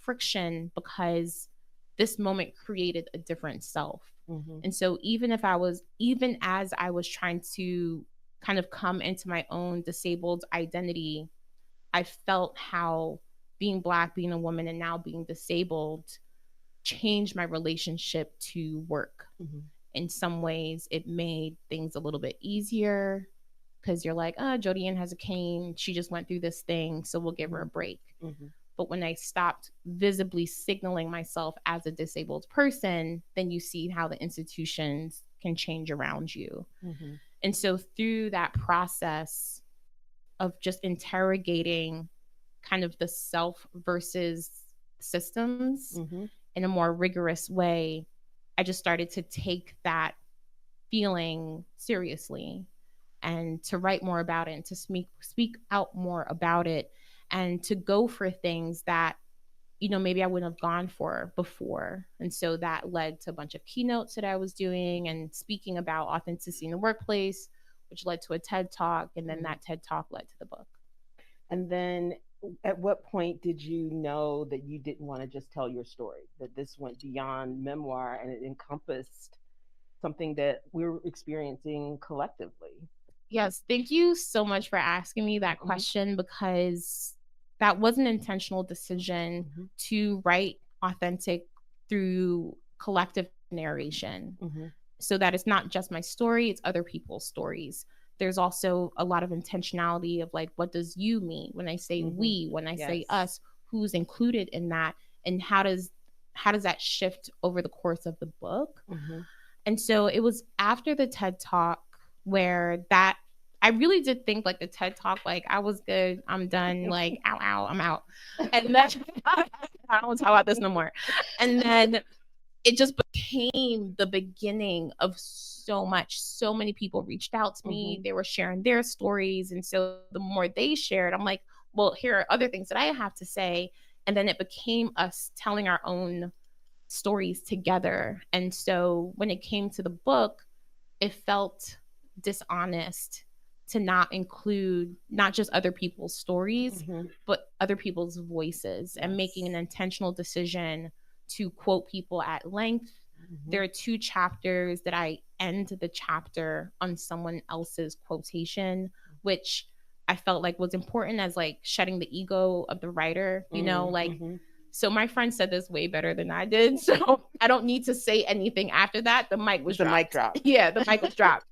friction because this moment created a different self. And so even as I was trying to kind of come into my own disabled identity, I felt how being Black, being a woman, and now being disabled changed my relationship to work. In some ways, it made things a little bit easier because you're like, oh, Jodi-Ann has a cane. She just went through this thing, so we'll give her a break. But when I stopped visibly signaling myself as a disabled person, then you see how the institutions can change around you. And so through that process of just interrogating kind of the self versus systems in a more rigorous way, I just started to take that feeling seriously and to write more about it and to speak out more about it and to go for things that, you know, maybe I wouldn't have gone for before. And so that led to a bunch of keynotes that I was doing and speaking about authenticity in the workplace, which led to a TED Talk. And then that TED Talk led to the book. And then at what point did you know that you didn't want to just tell your story, that this went beyond memoir and it encompassed something that we're experiencing collectively? Yes, thank you so much for asking me that question, because that was an intentional decision to write authentic through collective narration. So that it's not just my story, it's other people's stories. There's also a lot of intentionality of like, what does you mean when I say we, when I say us, who's included in that, and how does that shift over the course of the book? And so it was after the TED Talk where that I really did think like the TED Talk, like I was good, I'm done, like ow, I'm out. And then I don't want to talk about this no more. And then it just became the beginning of so much. So many people reached out to me. They were sharing their stories. And so the more they shared, I'm like, well, here are other things that I have to say. And then it became us telling our own stories together. And so when it came to the book, it felt dishonest to not include not just other people's stories, but other people's voices, and making an intentional decision to quote people at length. There are 2 chapters that I end the chapter on someone else's quotation, which I felt like was important as like shedding the ego of the writer, you know, like, so my friend said this way better than I did. So I don't need to say anything after that. The mic was dropped. The mic dropped. Yeah, the mic was dropped.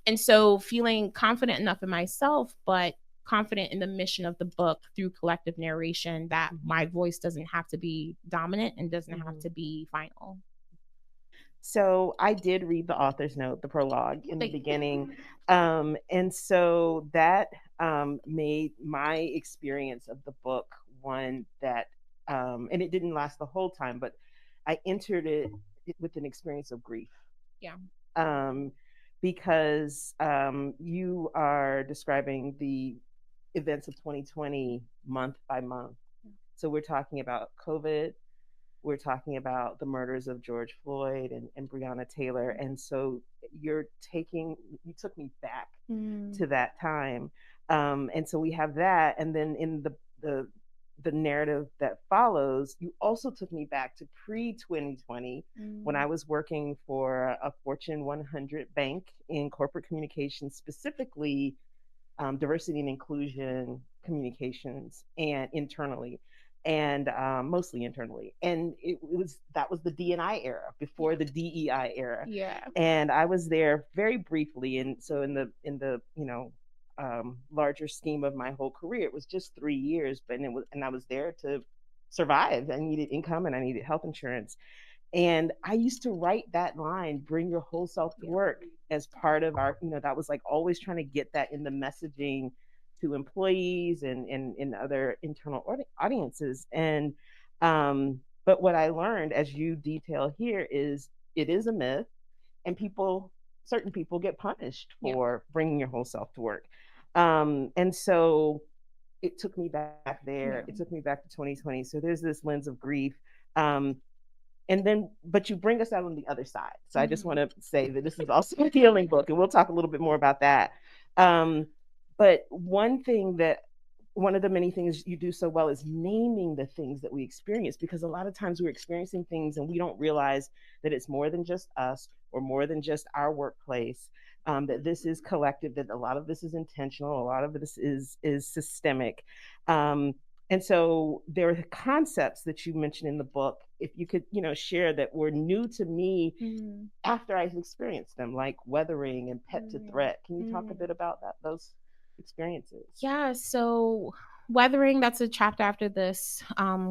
And so feeling confident enough in myself, but confident in the mission of the book through collective narration, that my voice doesn't have to be dominant and doesn't have to be final. So I did read the author's note, the prologue in the beginning. And so that made my experience of the book one that, and it didn't last the whole time, but I entered it with an experience of grief. Yeah. Because you are describing the events of 2020 month by month. So we're talking about COVID. We're talking about the murders of George Floyd and Breonna Taylor. And so you took me back to that time. And so we have that. And then in the narrative that follows, you also took me back to pre-2020 when I was working for a Fortune 100 bank in corporate communications, specifically diversity and inclusion communications, and internally, and mostly internally. And that was the D&I era before the DEI era. Yeah. And I was there very briefly, and so in the larger scheme of my whole career, it was just 3 years, but I was there to survive. I needed income and I needed health insurance. And I used to write that line, bring your whole self to work, as part of our, that was like always trying to get that in the messaging to employees and in other internal audiences. And, but what I learned, as you detail here, is it is a myth, and certain people get punished for bringing your whole self to work. And so it took me back there. Yeah. It took me back to 2020. So there's this lens of grief. And then, but you bring us out on the other side. So I just want to say that this is also a healing book, and we'll talk a little bit more about that. But one thing that one of the many things you do so well is naming the things that we experience, because a lot of times we're experiencing things and we don't realize that it's more than just us or more than just our workplace. That this is collective, that a lot of this is intentional, a lot of this is systemic. And so there are concepts that you mentioned in the book, if you could, share, that were new to me after I've experienced them, like weathering and pet to threat. Can you talk a bit about those experiences? Yeah, so weathering, that's a chapter after this,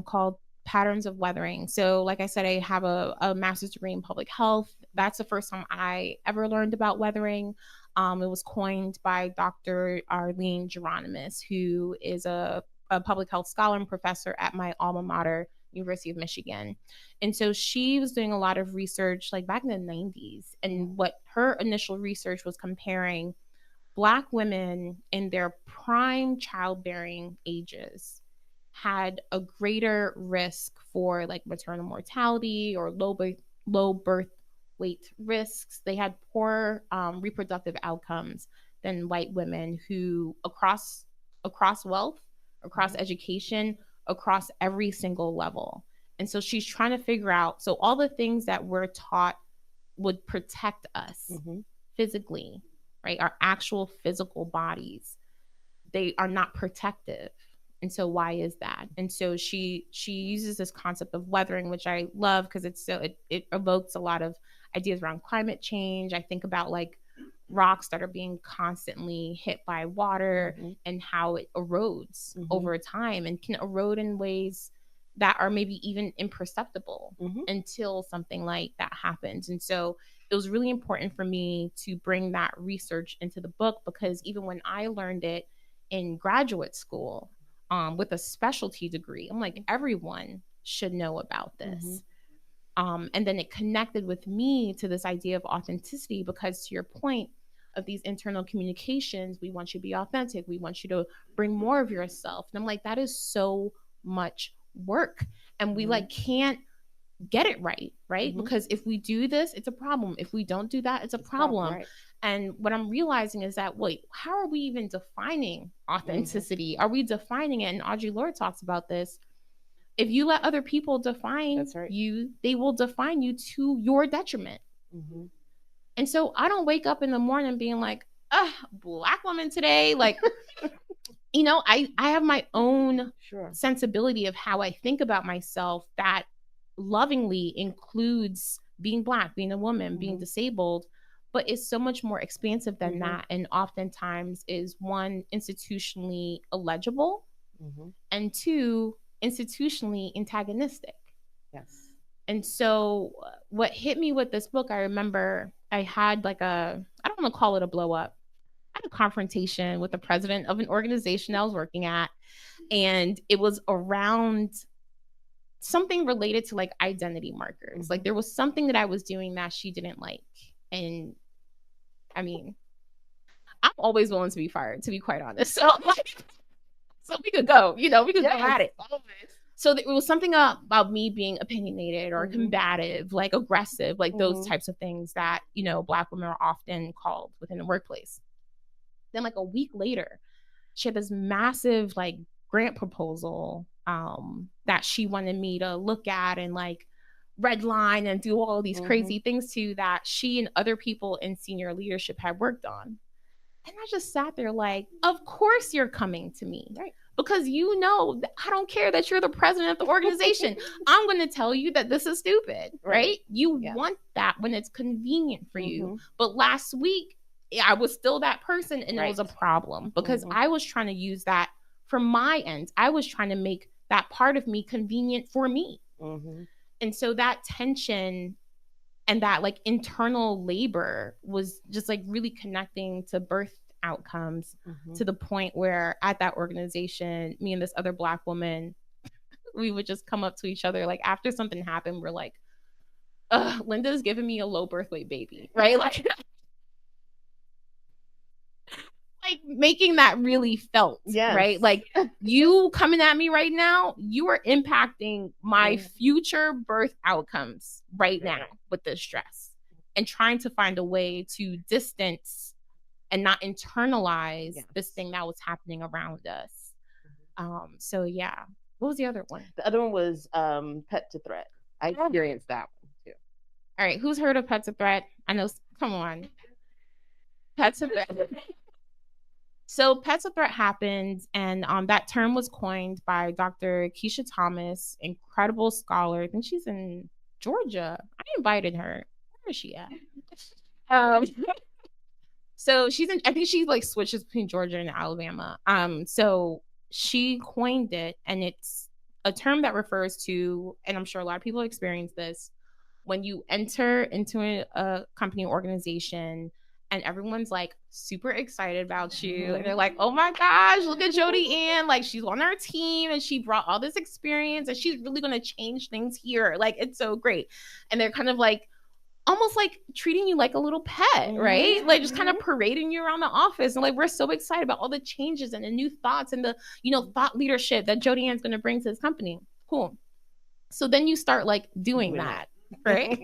called Patterns of Weathering. So like I said, I have a master's degree in public health. That's the first time I ever learned about weathering. It was coined by Dr. Arlene Geronimus, who is a public health scholar and professor at my alma mater, University of Michigan. And so she was doing a lot of research like back in the 90s. And what her initial research was comparing Black women in their prime childbearing ages had a greater risk for like maternal mortality or low birth weight risks. They had poor reproductive outcomes than white women who across wealth, across education, across every single level. And so she's trying to figure out, so all the things that we're taught would protect us physically, right? Our actual physical bodies, they are not protective. And so why is that? And so she uses this concept of weathering, which I love because it evokes a lot of ideas around climate change. I think about like rocks that are being constantly hit by water and how it erodes over time and can erode in ways that are maybe even imperceptible until something like that happens. And so it was really important for me to bring that research into the book, because even when I learned it in graduate school with a specialty degree, I'm like, everyone should know about this. And then it connected with me to this idea of authenticity, because to your point of these internal communications, we want you to be authentic. We want you to bring more of yourself. And I'm like, that is so much work. And we like can't get it right? Because if we do this, it's a problem. If we don't do that, it's a problem. Right. And what I'm realizing is that, wait, how are we even defining authenticity? Are we defining it? And Audre Lorde talks about this. If you let other people define you, they will define you to your detriment. And so I don't wake up in the morning being like, Black woman today. Like, I have my own sensibility of how I think about myself that lovingly includes being Black, being a woman, being disabled, but it's so much more expansive than that. And oftentimes is, one, institutionally illegible, and two, institutionally antagonistic. Yes. And so what hit me with this book, I remember I had like I don't want to call it a blow up. I had a confrontation with the president of an organization I was working at. And it was around something related to like identity markers. Like there was something that I was doing that she didn't like. And I mean, I'm always willing to be fired, to be quite honest. So we could go, we could go at it. So it was something about me being opinionated or combative, like aggressive, like those types of things that, Black women are often called within the workplace. Then like a week later, she had this massive like grant proposal that she wanted me to look at and like redline and do all these crazy things to, that she and other people in senior leadership had worked on. And I just sat there like, of course you're coming to me. Right. Because I don't care that you're the president of the organization. I'm going to tell you that this is stupid, right? You want that when it's convenient for you. But last week, I was still that person, and it was a problem because I was trying to use that from my end. I was trying to make that part of me convenient for me. And so that tension and that like internal labor was just like really connecting to birth outcomes to the point where at that organization, me and this other Black woman, we would just come up to each other. Like after something happened, we're like, Linda's giving me a low birth weight baby, right? Like making that really felt, right? Like you coming at me right now, you are impacting my future birth outcomes right now with this stress, and trying to find a way to distance and not internalize this thing that was happening around us. So yeah. What was the other one? The other one was Pet to Threat. I experienced that one too. All right, who's heard of Pet to Threat? I know. Come on, Pet to Threat. So Pet to Threat happened, and that term was coined by Dr. Keisha Thomas, incredible scholar. I think she's in Georgia. I invited her. Where is she at? Um, so she's in. I think she like switches between Georgia and Alabama. So she coined it, and it's a term that refers to, and I'm sure a lot of people experience this, when you enter into a company organization and everyone's like super excited about you and they're like, oh my gosh, look at Jodi-Ann, like she's on our team and she brought all this experience and she's really going to change things here, like it's so great. And they're kind of like almost like treating you like a little pet, right? Like just kind of parading you around the office and like we're so excited about all the changes and the new thoughts and the thought leadership that Jodi-Ann's going to bring to this company. Cool. So then you start like doing that. Right?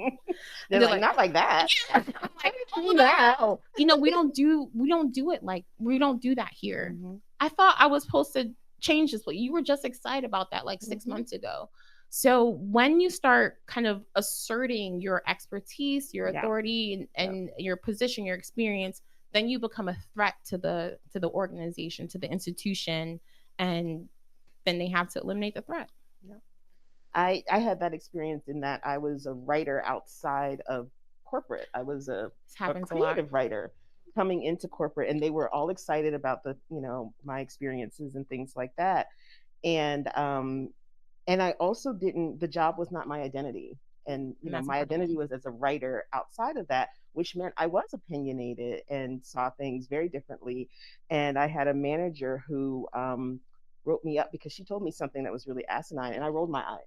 They're like, not like that. Yeah. Like, oh, no. We don't do it like we don't do that here. I thought I was supposed to change this, but you were just excited about that like 6 months ago. So when you start kind of asserting your expertise, your authority, and your position, your experience, then you become a threat to the organization, to the institution, and then they have to eliminate the threat. I had that experience in that I was a writer outside of corporate. I was a creative writer coming into corporate, and they were all excited about my experiences and things like that. And I also the job was not my identity. And my identity was as a writer outside of that, which meant I was opinionated and saw things very differently. And I had a manager who wrote me up because she told me something that was really asinine, and I rolled my eyes.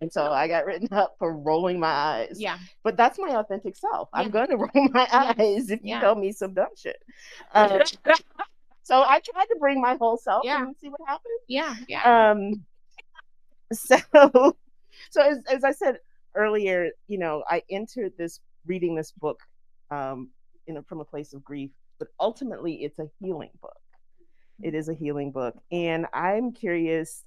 And so I got written up for rolling my eyes. Yeah. But that's my authentic self. I'm going to roll my eyes if you tell me some dumb shit. So I tried to bring my whole self and see what happened. Yeah. So as I said earlier, I entered reading this book from a place of grief, but ultimately it's a healing book. It is a healing book. And I'm curious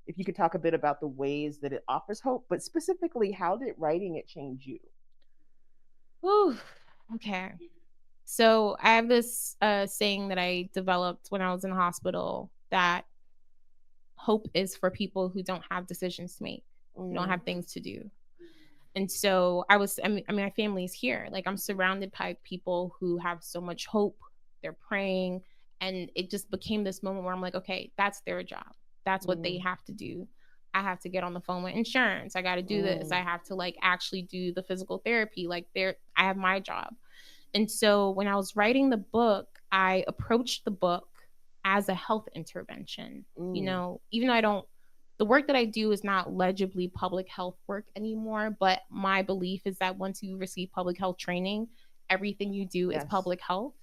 if you could talk a bit about the ways that it offers hope, but specifically, how did writing it change you? Ooh, okay. So I have this saying that I developed when I was in the hospital that hope is for people who don't have decisions to make, who don't have things to do. And so my family's here. Like I'm surrounded by people who have so much hope. They're praying. And it just became this moment where I'm like, okay, that's their job. That's what they have to do. I have to get on the phone with insurance. I got to do this. I have to like actually do the physical therapy. Like I have my job. And so when I was writing the book, I approached the book as a health intervention. Even though the work that I do is not legibly public health work anymore, but my belief is that once you receive public health training, everything you do is public health.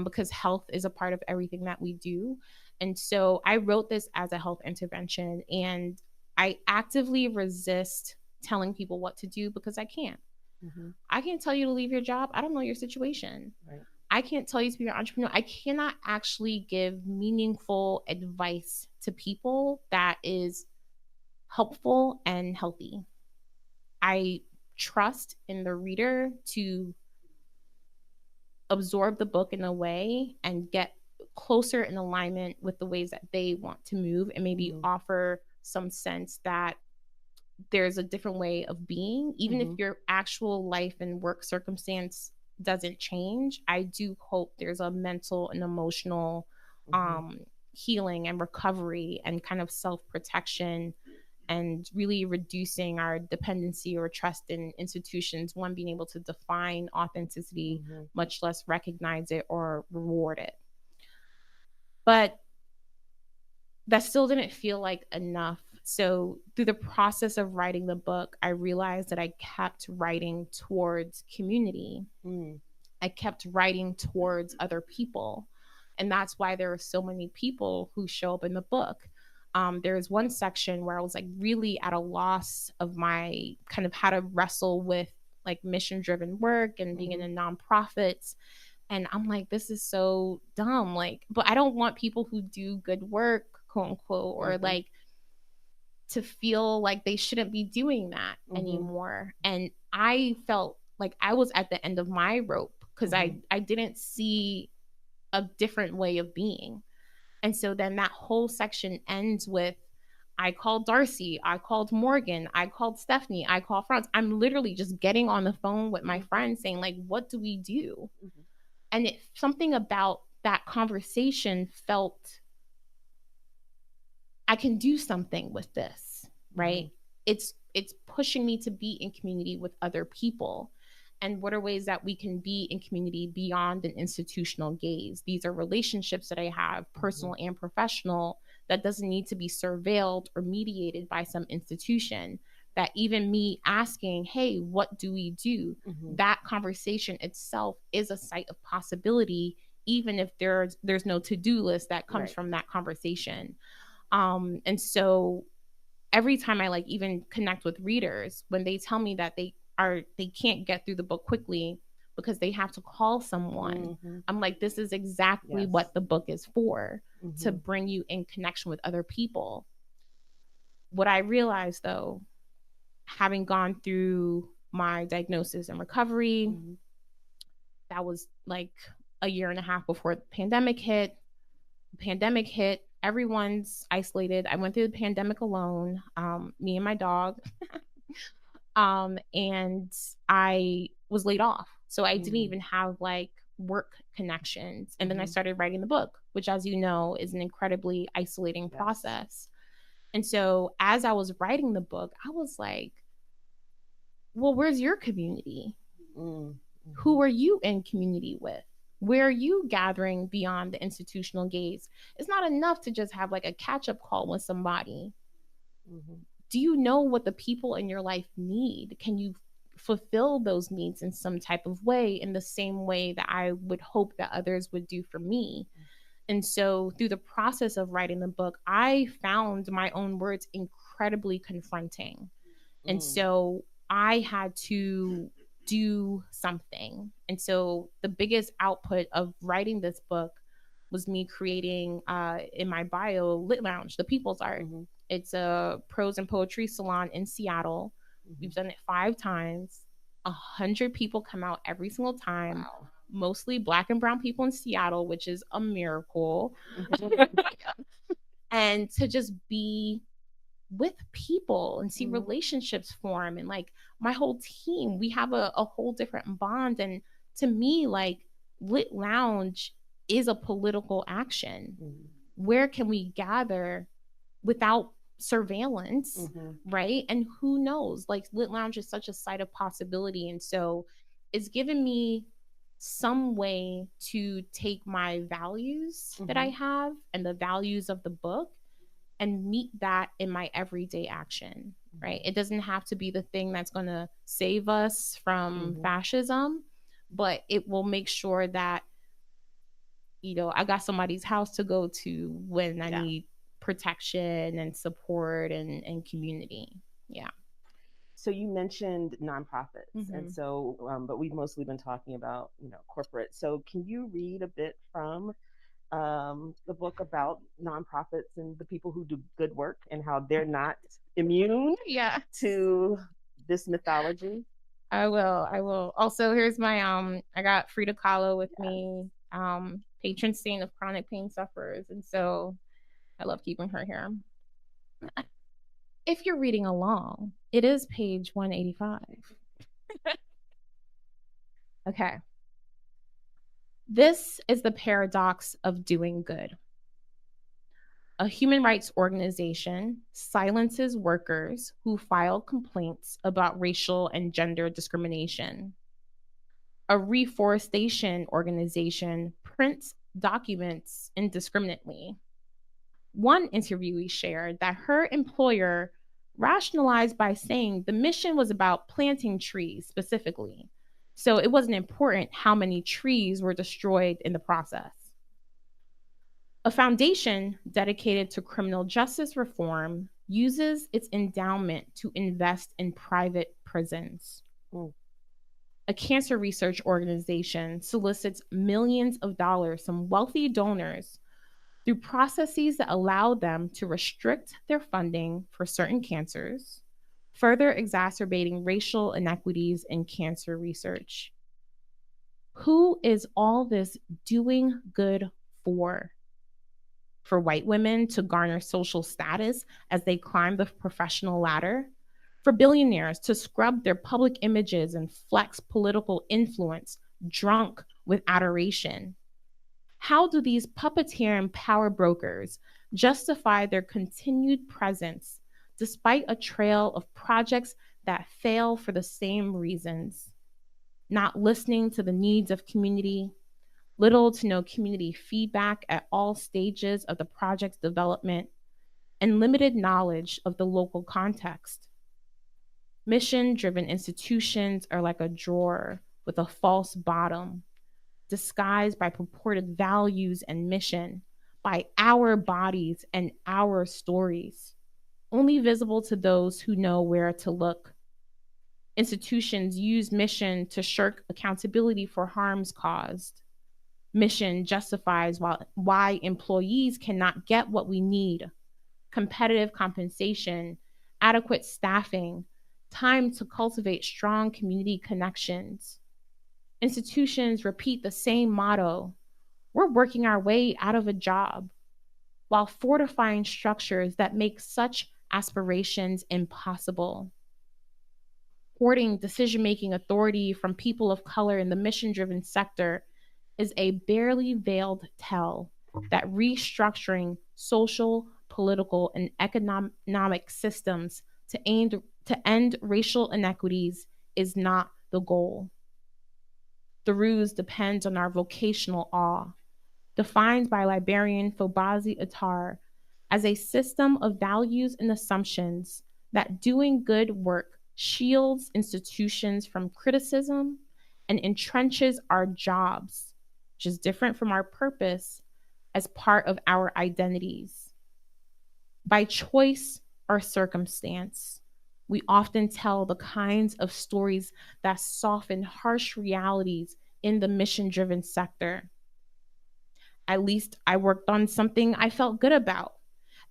Because health is a part of everything that we do. And so I wrote this as a health intervention, and I actively resist telling people what to do because I can't. I can't tell you to leave your job. I don't know your situation. Right. I can't tell you to be an entrepreneur. I cannot actually give meaningful advice to people that is helpful and healthy. I trust in the reader to absorb the book in a way and get closer in alignment with the ways that they want to move, and maybe offer some sense that there's a different way of being, even if your actual life and work circumstance doesn't change. I do hope there's a mental and emotional healing and recovery and kind of self-protection, and really reducing our dependency or trust in institutions, one, being able to define authenticity, much less recognize it or reward it. But that still didn't feel like enough. So through the process of writing the book, I realized that I kept writing towards community. I kept writing towards other people. And that's why there are so many people who show up in the book. There's one section where I was like really at a loss of my kind of how to wrestle with like mission-driven work and being in a nonprofit. And I'm like, this is so dumb. Like, but I don't want people who do good work quote unquote, or like to feel like they shouldn't be doing that anymore. And I felt like I was at the end of my rope because I didn't see a different way of being. And so then that whole section ends with, I called Darcy, I called Morgan, I called Stephanie, I called Franz. I'm literally just getting on the phone with my friends saying, like, what do we do? And something about that conversation felt, I can do something with this, right? It's pushing me to be in community with other people. And what are ways that we can be in community beyond an institutional gaze? These are relationships that I have, personal and professional, that doesn't need to be surveilled or mediated by some institution. That even me asking, hey, what do we do? That conversation itself is a site of possibility, even if there's no to-do list that comes from that conversation. And so every time I like even connect with readers, when they tell me that they can't get through the book quickly because they have to call someone, I'm like, this is exactly what the book is for, to bring you in connection with other people. What I realized, though, having gone through my diagnosis and recovery, that was like a year and a half before the pandemic hit. Everyone's isolated. I went through the pandemic alone, me and my dog. And I was laid off. So I didn't even have like work connections. And then I started writing the book, which, as you know, is an incredibly isolating process. And so as I was writing the book, I was like, well, where's your community? Who are you in community with? Where are you gathering beyond the institutional gaze? It's not enough to just have like a catch-up call with somebody. Do you know what the people in your life need? Can you fulfill those needs in some type of way, in the same way that I would hope that others would do for me? And so through the process of writing the book, I found my own words incredibly confronting. And so I had to do something. And so the biggest output of writing this book was me creating, in my bio, Lit Lounge, the People's Art. It's a prose and poetry salon in Seattle. We've done it 5 times. 100 people come out every single time. Mostly Black and brown people in Seattle, which is a miracle. And to just be with people and see relationships form, and like my whole team, we have a whole different bond. And to me, like, Lit Lounge is a political action. Where can we gather without surveillance, right? And who knows, like, Lit Lounge is such a site of possibility. And so it's given me some way to take my values that I have and the values of the book and meet that in my everyday action, right? It doesn't have to be the thing that's going to save us from fascism, but it will make sure that, you know, I got somebody's house to go to when I need protection and support and community. Yeah. So you mentioned nonprofits, and so, but we've mostly been talking about, you know, corporate. So can you read a bit from the book about nonprofits and the people who do good work and how they're not immune to this mythology? I will. Also, here's my I got Frida Kahlo with me, patron saint of chronic pain sufferers, and so I love keeping her here. If you're reading along, it is page 185. Okay. This is the paradox of doing good. A human rights organization silences workers who file complaints about racial and gender discrimination. A reforestation organization prints documents indiscriminately. One interviewee shared that her employer rationalized by saying the mission was about planting trees specifically, so it wasn't important how many trees were destroyed in the process. A foundation dedicated to criminal justice reform uses its endowment to invest in private prisons. A cancer research organization solicits millions of dollars from wealthy donors through processes that allow them to restrict their funding for certain cancers, further exacerbating racial inequities in cancer research. Who is all this doing good for? For white women to garner social status as they climb the professional ladder? For billionaires to scrub their public images and flex political influence, drunk with adoration? How do these puppeteer and power brokers justify their continued presence despite a trail of projects that fail for the same reasons? Not listening to the needs of community, little to no community feedback at all stages of the project's development, and limited knowledge of the local context. Mission driven institutions are like a drawer with a false bottom, disguised by purported values and mission, by our bodies and our stories, only visible to those who know where to look. Institutions use mission to shirk accountability for harms caused. Mission justifies why employees cannot get what we need: competitive compensation, adequate staffing, time to cultivate strong community connections. Institutions repeat the same motto: we're working our way out of a job, while fortifying structures that make such aspirations impossible. Hoarding decision making authority from people of color in the mission driven sector is a barely veiled tell that restructuring social, political, and economic systems to end racial inequities is not the goal. The ruse depends on our vocational awe, defined by librarian Fobazi Attar as a system of values and assumptions that doing good work shields institutions from criticism and entrenches our jobs, which is different from our purpose, as part of our identities. By choice or circumstance, we often tell the kinds of stories that soften harsh realities in the mission driven sector. At least I worked on something I felt good about.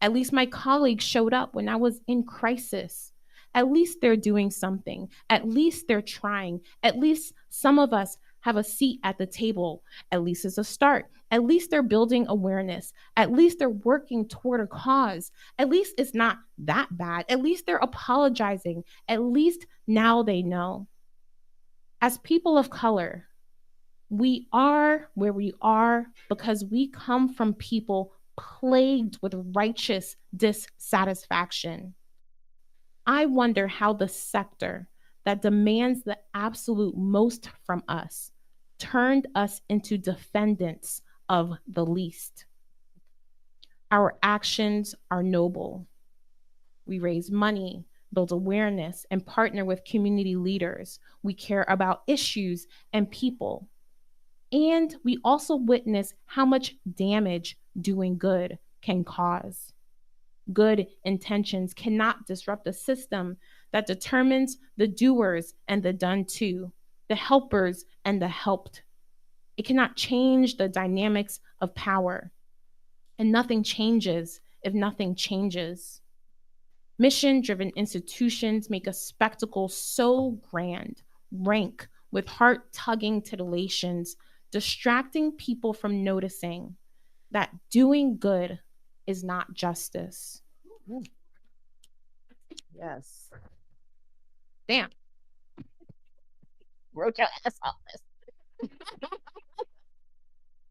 At least my colleagues showed up when I was in crisis. At least they're doing something. At least they're trying. At least some of us have a seat at the table. At least it's a start. At least they're building awareness. At least they're working toward a cause. At least it's not that bad. At least they're apologizing. At least now they know. As people of color, we are where we are because we come from people plagued with righteous dissatisfaction. I wonder how the sector that demands the absolute most from us turned us into defendants of the least. Our actions are noble. We raise money, build awareness, and partner with community leaders. We care about issues and people. And we also witness how much damage doing good can cause. Good intentions cannot disrupt a system that determines the doers and the done to, the helpers and the helped. It cannot change the dynamics of power. And nothing changes if nothing changes. Mission driven institutions make a spectacle so grand, rank, with heart tugging titillations, distracting people from noticing that doing good is not justice. Yes. Damn. Wrote your ass off this.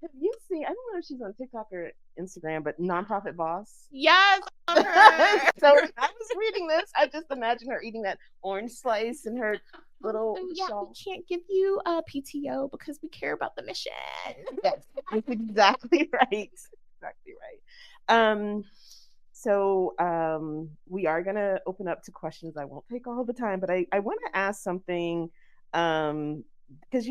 Have you seen? I don't know if she's on TikTok or Instagram, but Nonprofit Boss. Yes, so I was reading this. I just imagine her eating that orange slice and her little shawl. We can't give you a PTO because we care about the mission. Yes, that's exactly right. Exactly right. So we are gonna open up to questions. I won't take all the time, but I want to ask something because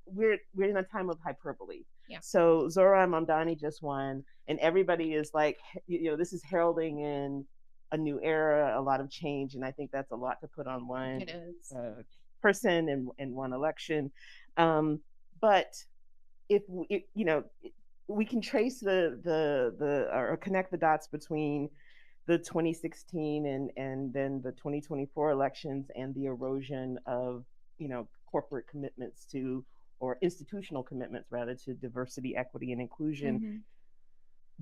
we're in a time of hyperbole. Yeah. So Zora Mamdani just won, and everybody is like, this is heralding in a new era, a lot of change, and I think that's a lot to put on one person and one election. But if we can trace the or connect the dots between the 2016 and then the 2024 elections and the erosion of, corporate commitments to, or institutional commitments rather, to diversity, equity, and inclusion. Mm-hmm.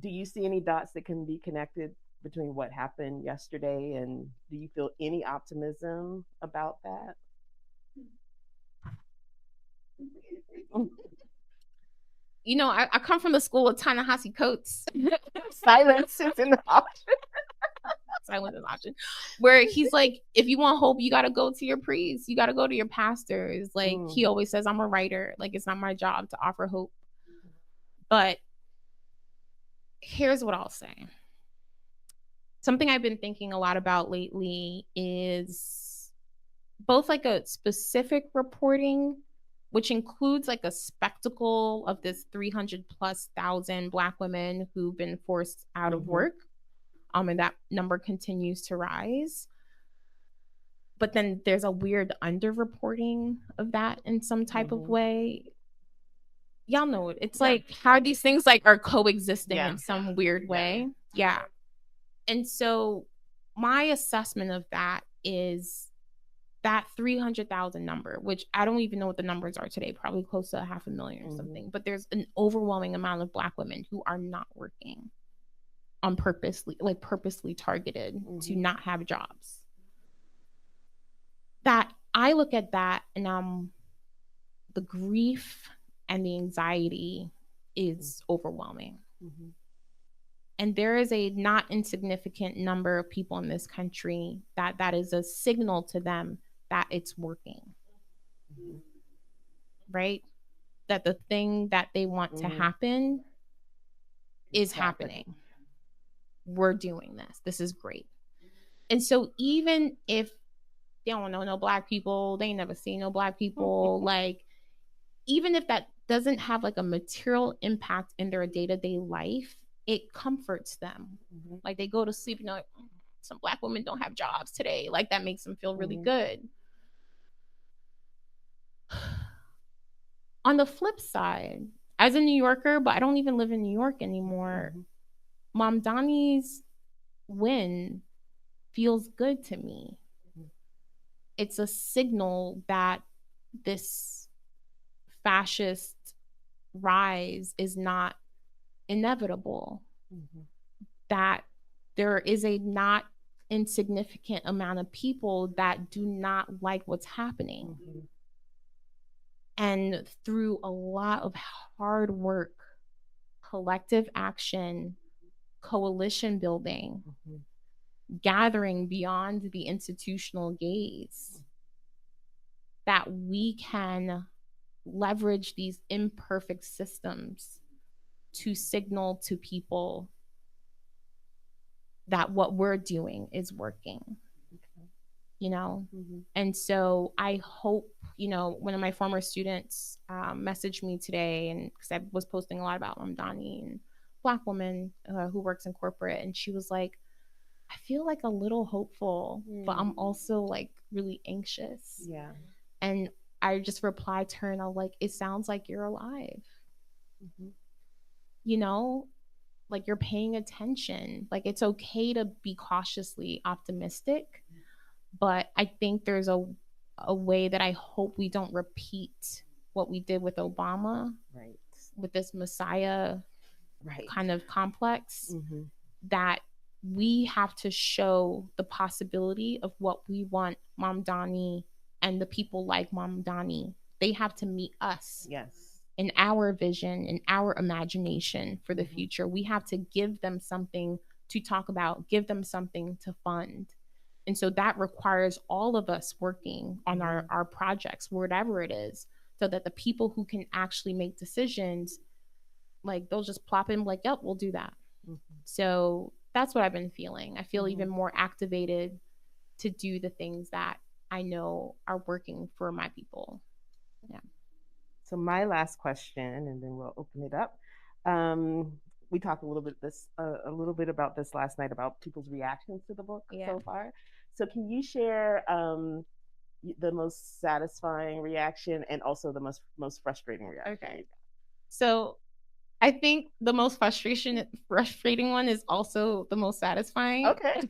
Do you see any dots that can be connected between what happened yesterday, and do you feel any optimism about that? I come from the school of Ta-Nehisi Coates. Silence is an option. Silence is an option. Where he's like, if you want hope, you got to go to your priests. You got to go to your pastors. Like, he always says, I'm a writer. Like, it's not my job to offer hope. But here's what I'll say. Something I've been thinking a lot about lately is both like a specific reporting, which includes like a spectacle of this 300,000+ Black women who've been forced out of work. And that number continues to rise. But then there's a weird underreporting of that in some type of way. Y'all know it. It's like how these things like are coexisting in some weird way. Yeah. And so my assessment of that is that 300,000 number, which I don't even know what the numbers are today, probably close to 500,000 or something. But there's an overwhelming amount of Black women who are not working on purposely targeted to not have jobs. That I look at that and the grief and the anxiety is overwhelming. And there is a not insignificant number of people in this country that is a signal to them that it's working. Right? That the thing that they want to happen is happening. We're doing this. This is great. And so even if they don't know no Black people, they ain't never seen no Black people, like, even if that doesn't have like a material impact in their day-to-day life, it comforts them. Like, they go to sleep, like, some Black women don't have jobs today. Like, that makes them feel really good. On the flip side, as a New Yorker, but I don't even live in New York anymore, Mamdani's win feels good to me. It's a signal that this fascist rise is not inevitable. That there is a not insignificant amount of people that do not like what's happening. And through a lot of hard work, collective action, coalition building, gathering beyond the institutional gaze, that we can leverage these imperfect systems to signal to people that what we're doing is working. And so I hope, one of my former students messaged me today, and because I was posting a lot about Mamdani and Black woman who works in corporate, and she was like, I feel like a little hopeful, but I'm also like really anxious. And I just replied to her and I was like, it sounds like you're alive. Like, you're paying attention. Like, it's okay to be cautiously optimistic, but I think there's a way that I hope we don't repeat what we did with Obama, with this Messiah kind of complex, that we have to show the possibility of what we want Mamdani and the people like Mamdani. They have to meet us. In our vision, in our imagination for the future. We have to give them something to talk about, give them something to fund. And so that requires all of us working on our projects, whatever it is, so that the people who can actually make decisions, like, they'll just plop in like, yep, we'll do that. So that's what I've been feeling. I feel even more activated to do the things that I know are working for my people. So my last question, and then we'll open it up. We talked a little bit about this last night, about people's reactions to the book so far. So can you share the most satisfying reaction and also the most frustrating reaction? Okay. So I think the most frustrating one is also the most satisfying. Okay.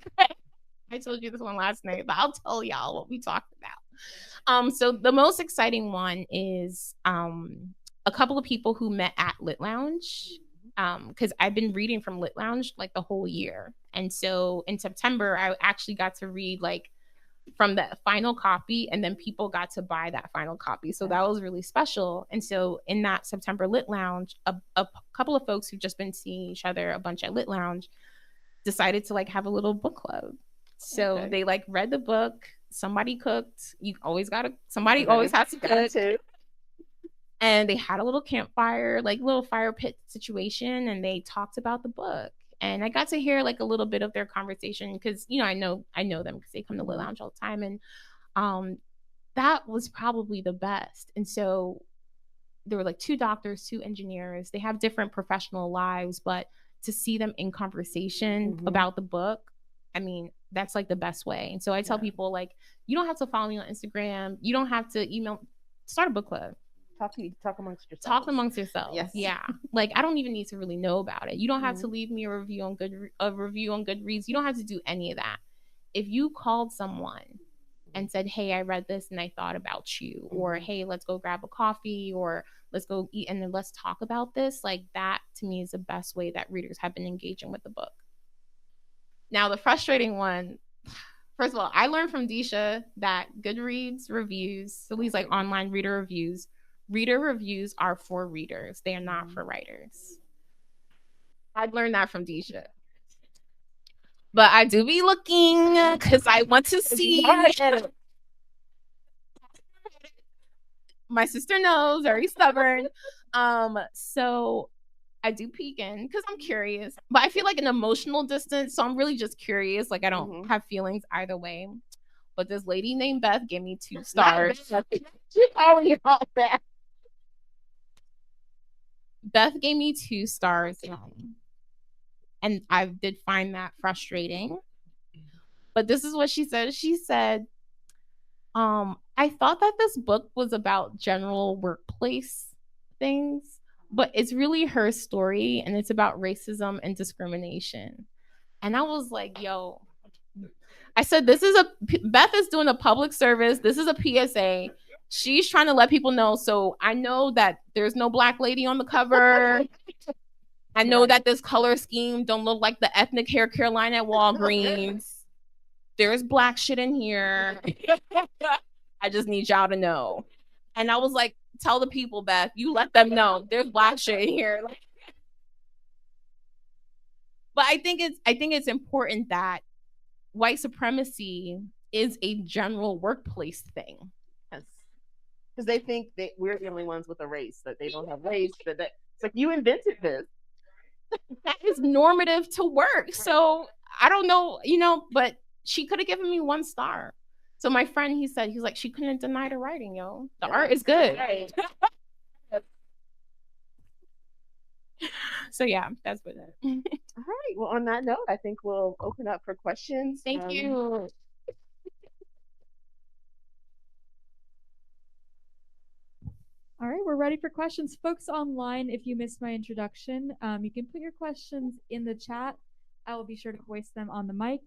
I told you this one last night, but I'll tell y'all what we talked about. So the most exciting one is a couple of people who met at Lit Lounge. Because I've been reading from Lit Lounge like the whole year. And so in September, I actually got to read like from the final copy, and then people got to buy that final copy. So that was really special. And so in that September Lit Lounge, a couple of folks who've just been seeing each other a bunch at Lit Lounge decided to like have a little book club. So they like read the book. Somebody cooked. You always gotta. Somebody always has to cook. And they had a little campfire, like little fire pit situation, and they talked about the book. And I got to hear like a little bit of their conversation because I know them because they come to Lit Lounge all the time, and that was probably the best. And so there were like 2 doctors, 2 engineers. They have different professional lives, but to see them in conversation about the book, I mean, that's like the best way. And so I tell people like, you don't have to follow me on Instagram. You don't have to email. Start a book club. Talk amongst yourselves. Talk amongst yourselves. Yes. Yeah. Like I don't even need to really know about it. You don't have to leave me a review on Goodreads. You don't have to do any of that. If you called someone and said, "Hey, I read this and I thought about you," or "Hey, let's go grab a coffee," or "Let's go eat and then let's talk about this," like that to me is the best way that readers have been engaging with the book. Now, the frustrating one, first of all, I learned from Deesha that Goodreads reviews, so these like online reader reviews are for readers. They are not for writers. I learned that from Deesha. But I do be looking because I want to see. My sister knows, very stubborn. So I do peek in because I'm curious, but I feel like an emotional distance. So I'm really just curious. Like I don't have feelings either way. But this lady named Beth gave me 2 stars. Beth gave me 2 stars. And I did find that frustrating. But this is what she said. She said, I thought that this book was about general workplace things, but it's really her story and it's about racism and discrimination. And I was like, yo, I said, Beth is doing a public service. This is a PSA. She's trying to let people know. So I know that there's no Black lady on the cover. I know that this color scheme don't look like the ethnic hair care line at Walgreens. There's Black shit in here. I just need y'all to know. And I was like, tell the people, Beth, you let them know there's Black shit in here. But I think it's important that white supremacy is a general workplace thing. Yes. Because they think that we're the only ones with a race, that they don't have race, that it's like you invented this. That is normative to work. So I don't know, but she could have given me 1 star. So my friend, he's like, she couldn't have denied her writing, yo. The art is good. Right. So yeah, that's what it is. All right. Well, on that note, I think we'll open up for questions. Thank you. All right, we're ready for questions. Folks online, if you missed my introduction, you can put your questions in the chat. I will be sure to voice them on the mic.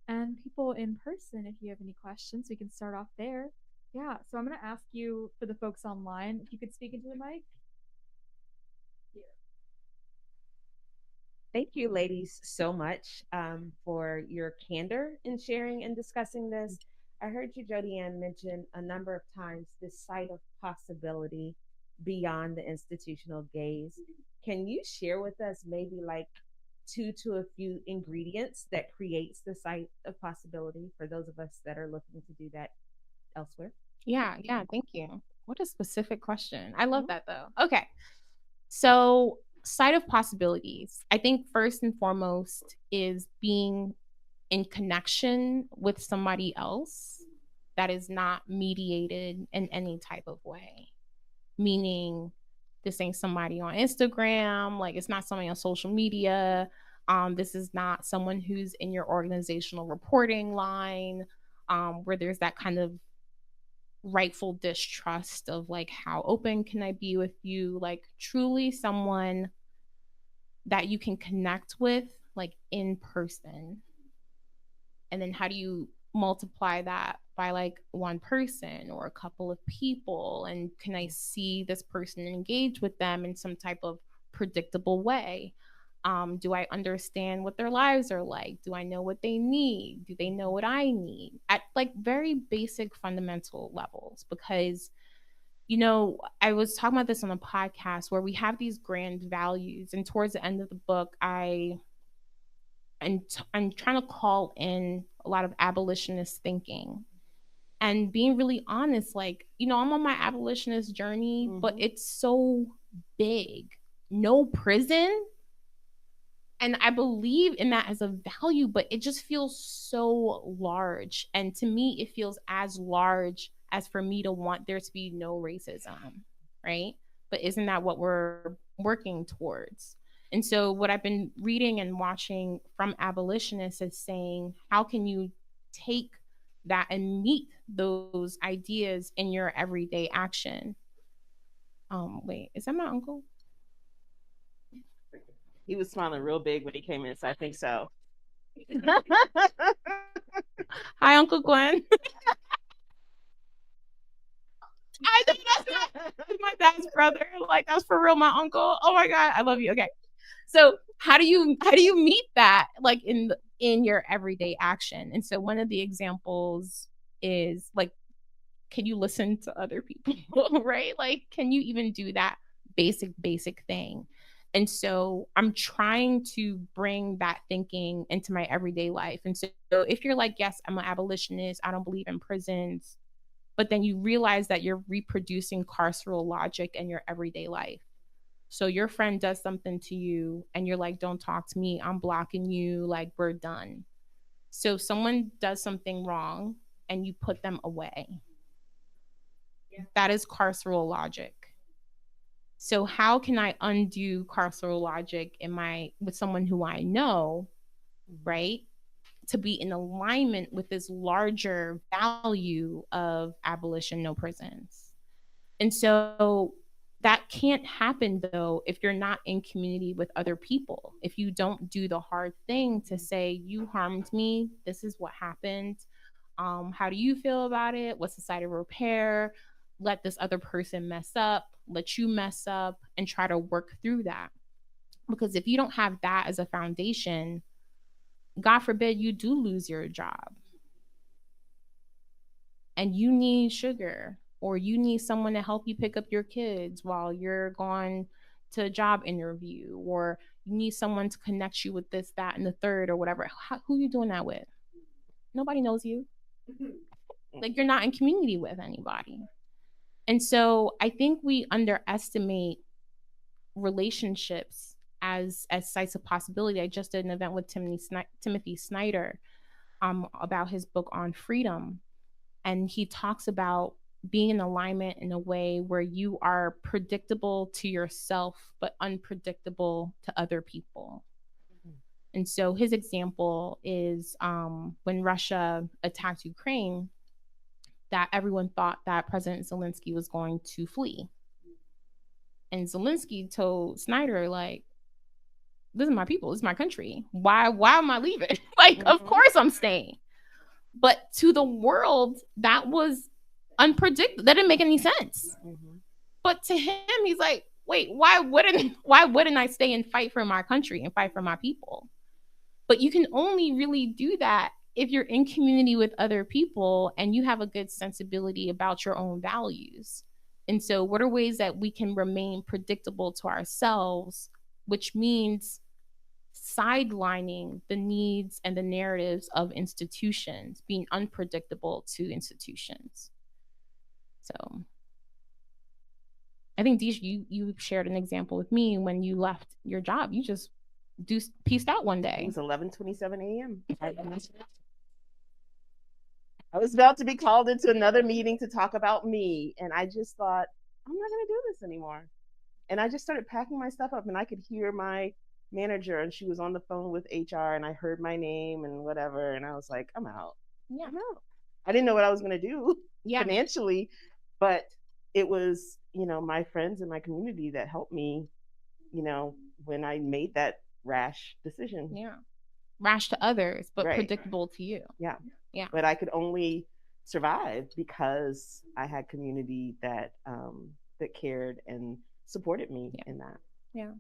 And people in person, if you have any questions, we can start off there. Yeah, so I'm going to ask you, for the folks online, if you could speak into the mic. Thank you, ladies, so much for your candor in sharing and discussing this. I heard you, Jodi-Ann, mention a number of times this site of possibility beyond the institutional gaze. Can you share with us maybe like 2 to a few ingredients that creates the site of possibility for those of us that are looking to do that elsewhere? Yeah, thank you. What a specific question. I love that though. Okay. So site of possibilities, I think first and foremost is being in connection with somebody else that is not mediated in any type of way. Meaning this ain't somebody on Instagram, like it's not somebody on social media. This is not someone who's in your organizational reporting line, where there's that kind of rightful distrust of like, how open can I be with you? Like truly someone that you can connect with like in person? And then how do you multiply that by like one person or a couple of people? And can I see this person engage with them in some type of predictable way? Do I understand what their lives are like? Do I know what they need? Do they know what I need? At like very basic fundamental levels. Because, you know, I was talking about this on a podcast where we have these grand values. And towards the end of the book, I'm trying to call in a lot of abolitionist thinking and being really honest. Like, you know, I'm on my abolitionist journey, but it's so big. No prison. And I believe in that as a value, but it just feels so large. And to me, it feels as large as for me to want there to be no racism, right? But isn't that what we're working towards? And so, what I've been reading and watching from abolitionists is saying, how can you take that and meet those ideas in your everyday action? Wait, is that my uncle? He was smiling real big when he came in, so I think so. Hi, Uncle Glenn. I know that's my dad's brother. Like, that's for real, my uncle. Oh my God, I love you. Okay, so how do you meet that like in your everyday action? And so one of the examples is like, can you listen to other people? Right? Like, can you even do that basic thing? And so I'm trying to bring that thinking into my everyday life. And so if you're like, yes, I'm an abolitionist, I don't believe in prisons, but then you realize that you're reproducing carceral logic in your everyday life. So your friend does something to you and you're like, don't talk to me, I'm blocking you, like, we're done. So someone does something wrong and you put them away. That is carceral logic. So how can I undo carceral logic with someone who I know, right? To be in alignment with this larger value of abolition, no prisons. And so that can't happen though if you're not in community with other people. If you don't do the hard thing to say, you harmed me, this is what happened. How do you feel about it? What's the side of repair? Let this other person mess up, let you mess up, and try to work through that. Because if you don't have that as a foundation, God forbid you do lose your job and you need sugar, or you need someone to help you pick up your kids while you're going to a job interview, or you need someone to connect you with this, that, and the third, or whatever. Who are you doing that with? Nobody knows you. Like, you're not in community with anybody. And so I think we underestimate relationships as sites of possibility. I just did an event with Timothy Snyder about his book on freedom. And he talks about being in alignment in a way where you are predictable to yourself, but unpredictable to other people. And so his example is when Russia attacked Ukraine, that everyone thought that President Zelensky was going to flee. And Zelensky told Snyder, like, this is my people, this is my country. Why am I leaving? Like, of course I'm staying. But to the world, that was unpredictable. That didn't make any sense. But to him, he's like, wait, why wouldn't I stay and fight for my country and fight for my people? But you can only really do that if you're in community with other people and you have a good sensibility about your own values. And so what are ways that we can remain predictable to ourselves, which means sidelining the needs and the narratives of institutions, being unpredictable to institutions. So I think, Deesha, you shared an example with me when you left your job. You just pieced out one day. It was 11:27 a.m. I was about to be called into another meeting to talk about me, and I just thought, I'm not going to do this anymore. And I just started packing my stuff up, and I could hear my manager, and she was on the phone with HR, and I heard my name and whatever, and I was like, I'm out. Yeah, I'm out. I didn't know what I was going to do financially, but it was, my friends and my community that helped me, when I made that rash decision. Yeah. Rash to others, but Right. predictable to you. Yeah. Yeah. But I could only survive because I had community that that cared and supported me in that. Yeah.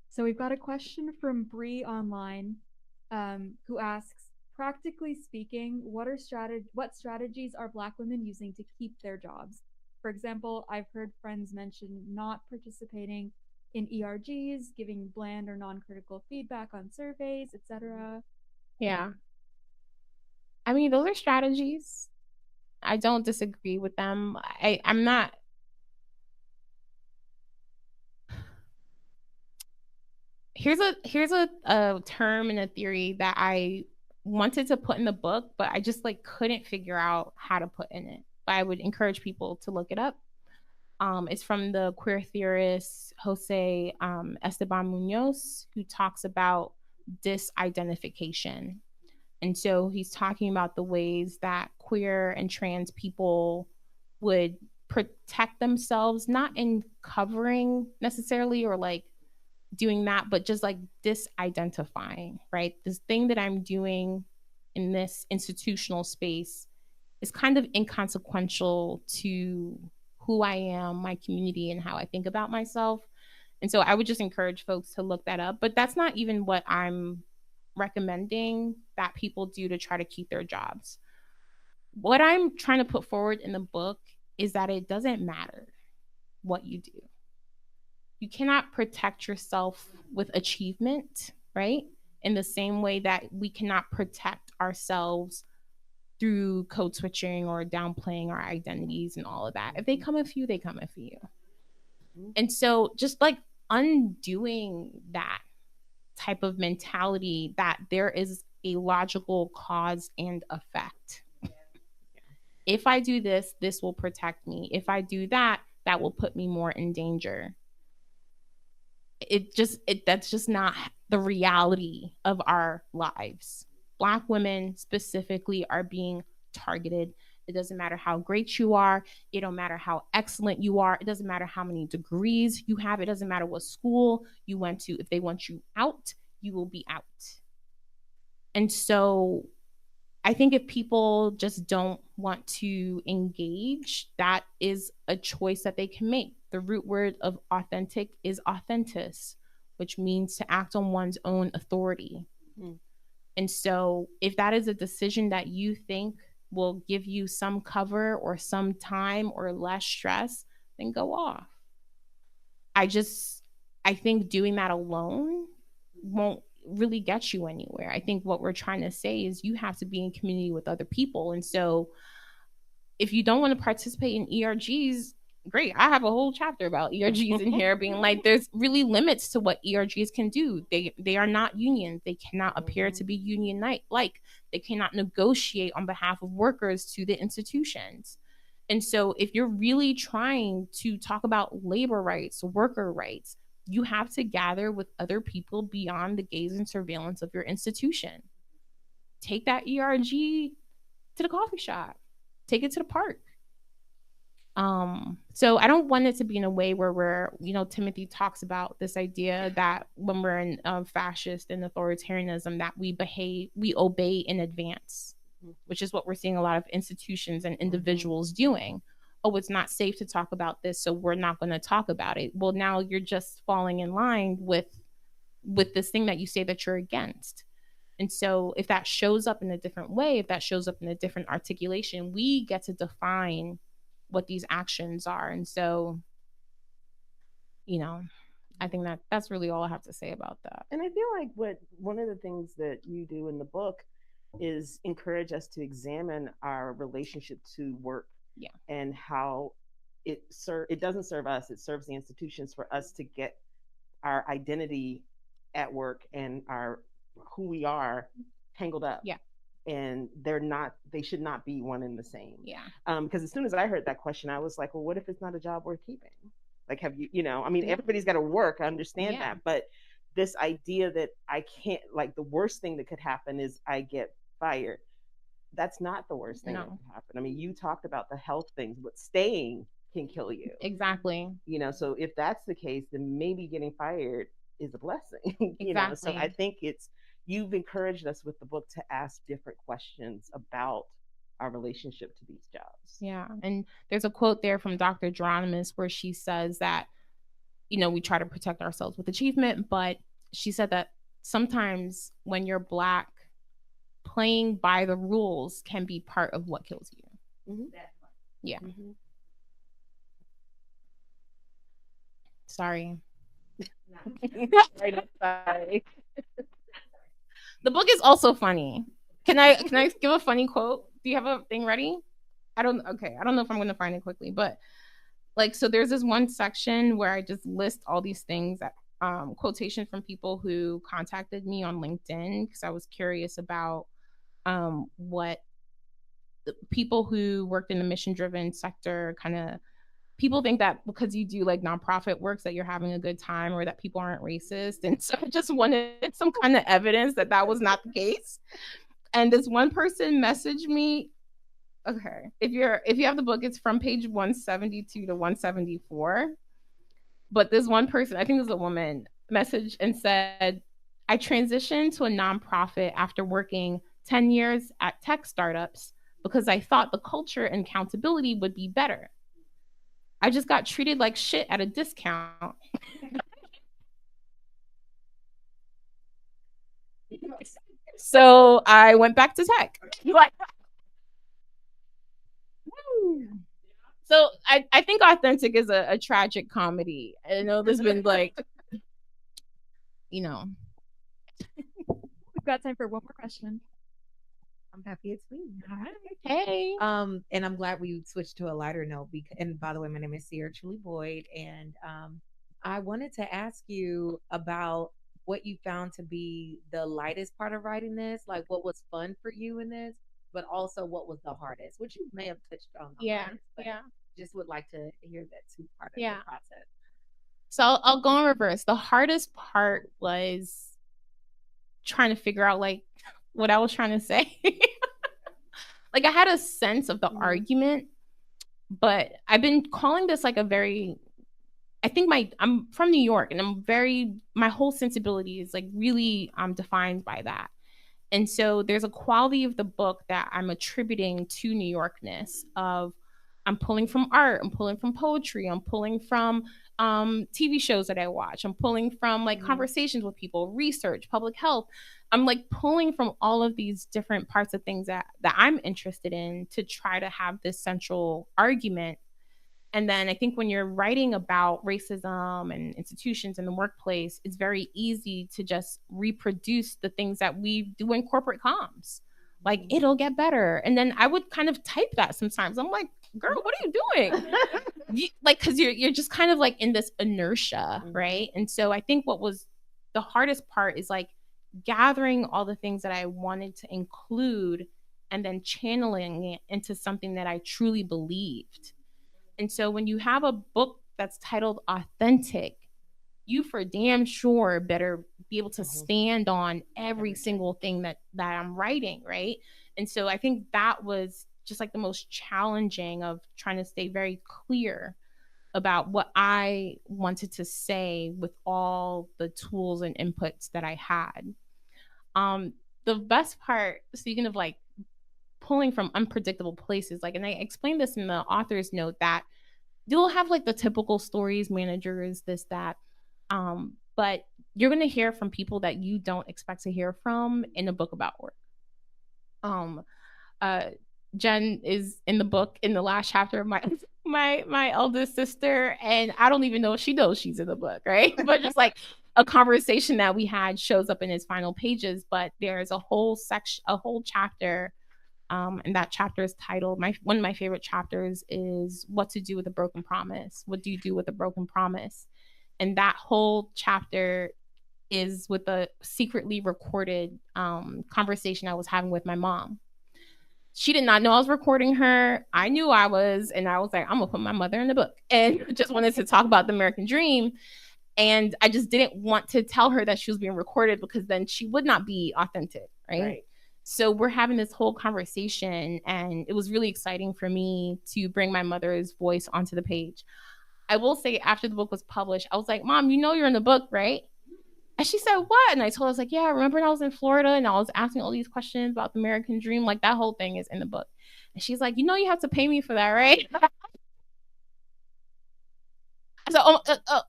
So we've got a question from Bree online, who asks, practically speaking, what strategies are Black women using to keep their jobs? For example, I've heard friends mention not participating in ERGs, giving bland or non-critical feedback on surveys, etc. Yeah. I mean, those are strategies. I don't disagree with them. I'm not. Here's a term and a theory that I wanted to put in the book, but I just like couldn't figure out how to put in it. But I would encourage people to look it up. It's from the queer theorist Jose Esteban Munoz, who talks about disidentification. And so he's talking about the ways that queer and trans people would protect themselves, not in covering necessarily or like doing that, but just like disidentifying, right? This thing that I'm doing in this institutional space is kind of inconsequential to who I am, my community, and how I think about myself. And so I would just encourage folks to look that up. But that's not even what I'm recommending that people do to try to keep their jobs. What I'm trying to put forward in the book is that it doesn't matter what you do. You cannot protect yourself with achievement, right? In the same way that we cannot protect ourselves through code switching or downplaying our identities and all of that. If they come a few, they come a few. And so just like undoing that type of mentality that there is a logical cause and effect. If I do this, this will protect me. If I do that, that will put me more in danger. That's just not the reality of our lives. Black women specifically are being targeted. It doesn't matter how great you are. It don't matter how excellent you are. It doesn't matter how many degrees you have. It doesn't matter what school you went to. If they want you out, you will be out. And so I think if people just don't want to engage, that is a choice that they can make. The root word of authentic is authentis, which means to act on one's own authority. And so if that is a decision that you think will give you some cover or some time or less stress, then go off. I think doing that alone won't really get you anywhere. I think what we're trying to say is you have to be in community with other people. And so if you don't want to participate in ERGs, great. I have a whole chapter about ERGs in here being like there's really limits to what ERGs can do. They are not unions. They cannot appear to be union like. They cannot negotiate on behalf of workers to the institutions. And so if you're really trying to talk about labor rights, worker rights, you have to gather with other people beyond the gaze and surveillance of your institution. Take that ERG to the coffee shop. Take it to the park. So I don't want it to be in a way where we're, Timothy talks about this idea that when we're in fascist and authoritarianism, that we obey in advance, which is what we're seeing a lot of institutions and individuals doing. Oh, it's not safe to talk about this, so we're not going to talk about it. Well, now you're just falling in line with this thing that you say that you're against. And so if that shows up in a different way, if that shows up in a different articulation, we get to define what these actions are. And so, I think that's really all I have to say about that. And I feel like one of the things that you do in the book is encourage us to examine our relationship to work, and how it doesn't serve us, it serves the institutions for us to get our identity at work and our who we are tangled up. And they should not be one and the same. Because as soon as I heard that question, I was like, well, what if it's not a job worth keeping? Like, have you, everybody's got to work. I understand that. But this idea that I can't, like, the worst thing that could happen is I get fired. That's not the worst thing that could happen. I mean, you talked about the health things, but staying can kill you. Exactly. So if that's the case, then maybe getting fired is a blessing. So I Exactly. think you've encouraged us with the book to ask different questions about our relationship to these jobs. Yeah. And there's a quote there from Dr. Geronimus where she says that, we try to protect ourselves with achievement, but she said that sometimes when you're Black, playing by the rules can be part of what kills you. Mm-hmm. Yeah. Mm-hmm. Sorry. Sorry. The book is also funny. Can I give a funny quote? Do you have a thing ready? I don't know if I'm going to find it quickly, but so there's this one section where I just list all these things that quotations from people who contacted me on LinkedIn because I was curious about what people who worked in the mission driven sector kind of, people think that because you do nonprofit works that you're having a good time or that people aren't racist. And so I just wanted some kind of evidence that was not the case. And this one person messaged me. Okay, if you have the book, it's from page 172 to 174. But this one person, I think it was a woman, messaged and said, I transitioned to a nonprofit after working 10 years at tech startups because I thought the culture and accountability would be better. I just got treated like shit at a discount. So I went back to tech. So I think Authentic is a tragic comedy. I know there's been We've got time for one more question. I'm happy it's me. Hey. And I'm glad we switched to a lighter note. And by the way, my name is Sierra Truly Boyd, and I wanted to ask you about what you found to be the lightest part of writing this, like what was fun for you in this, but also what was the hardest, which you may have touched on. Hardest, just would like to hear that too part of the process. So I'll go in reverse. The hardest part was trying to figure out what I was trying to say. I had a sense of the argument, but I've been calling this a very, I think I'm from New York and my whole sensibility is really defined by that. And so there's a quality of the book that I'm attributing to New Yorkness of I'm pulling from art, I'm pulling from poetry, I'm pulling from TV shows that I watch, I'm pulling from conversations with people, research, public health. I'm pulling from all of these different parts of things that I'm interested in to try to have this central argument. And then I think when you're writing about racism and institutions in the workplace, it's very easy to just reproduce the things that we do in corporate comms. It'll get better. And then I would kind of type that sometimes. I'm like, girl, what are you doing? Because you're just kind of in this inertia, right? And so I think what was the hardest part is gathering all the things that I wanted to include and then channeling it into something that I truly believed. And so when you have a book that's titled Authentic, you for damn sure better be able to stand on every single thing that I'm writing, right? And so I think that was just the most challenging of trying to stay very clear about what I wanted to say with all the tools and inputs that I had. The best part, speaking of pulling from unpredictable places, and I explained this in the author's note that you'll have the typical stories, managers, this, that. But you're going to hear from people that you don't expect to hear from in a book about work. Jen is in the book in the last chapter of my eldest sister, and I don't even know if she knows she's in the book, right? But just a conversation that we had shows up in his final pages. But there's a whole section, a whole chapter. And that chapter is titled, one of my favorite chapters is What to Do with a Broken Promise. What do you do with a broken promise? And that whole chapter is with a secretly recorded conversation I was having with my mom. She did not know I was recording her. I knew I was, and I was like, I'm gonna put my mother in the book, and just wanted to talk about the American dream. And I just didn't want to tell her that she was being recorded because then she would not be authentic, right? So we're having this whole conversation, and it was really exciting for me to bring my mother's voice onto the page. I will say, after the book was published, I was like, Mom, you know you're in the book, right? And she said, what? And I told her, I was like, yeah, remember when I was in Florida and I was asking all these questions about the American dream? Like, that whole thing is in the book. And she's like, you know, you have to pay me for that, right? I said,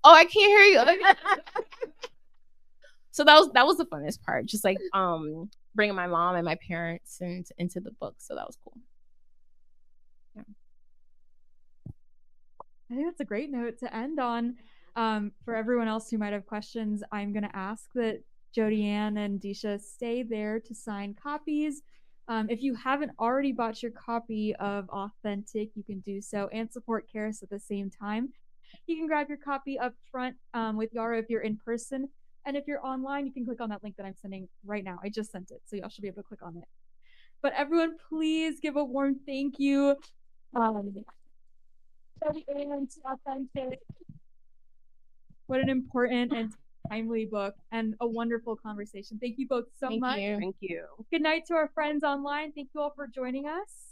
I can't hear you. So that was the funnest part, just like bringing my mom and my parents into the book. So that was cool. Yeah. I think that's a great note to end on. For everyone else who might have questions, I'm going to ask that Jodi-Ann and Deesha stay there to sign copies. If you haven't already bought your copy of Authentic, you can do so and support Charis at the same time. You can grab your copy up front with Yara if you're in person. And if you're online, you can click on that link that I'm sending right now. I just sent it, so y'all should be able to click on it. But everyone, please give a warm thank you. Authentic. What an important and timely book and a wonderful conversation. Thank you both so much. Thank you. Good night to our friends online. Thank you all for joining us.